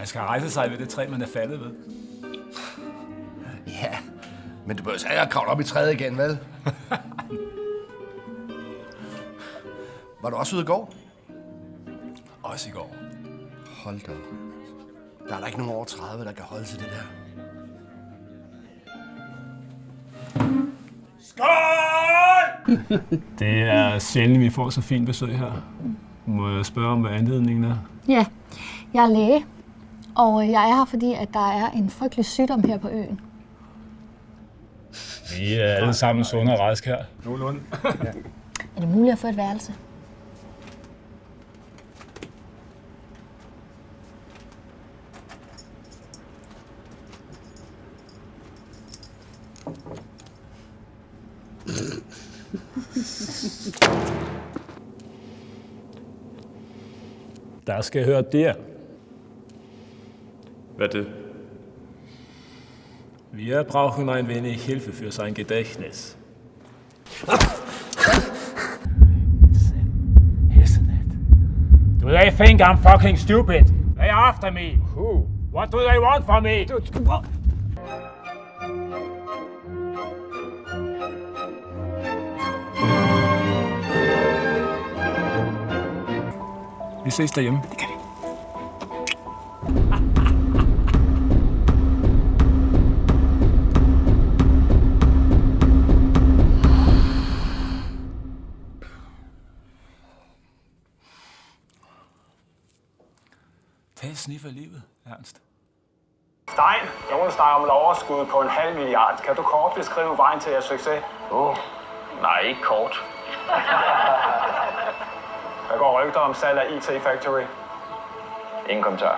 Man skal rejse sig ved det træ, man er faldet ved. Ja, men du behøver så ikke at kravle op i træet igen, vel? Var du også ude i går? Også i går. Hold da. Der er der ikke nogen over 30, der kan holde til det der. Skål! Det er sjældent, vi får så fint besøg her. Må jeg spørge om, hvad anledningen er? Ja, jeg er læge, og jeg er her, fordi at der er en frygtelig sygdom her på øen. Vi er alle sammen sunde og raske her. Nogenlunde. Er det muligt at få et værelse? Der skal høre det. Hvad er det? Wir brauchen ein wenig Hilfe für sein Gedächtnis. Isn't it? Do they think I'm fucking stupid? They are after me. Who? What do they want from me? Vi ses derhjemme. Det kan vi. Tag et snif af livet, Ernst. Stein, nogen snakker om et overskud på 0,5 milliard. Kan du kort beskrive vejen til jeres succes? Nej, ikke kort. Der går rygter om salg af IT Factory. Ingen kommentar.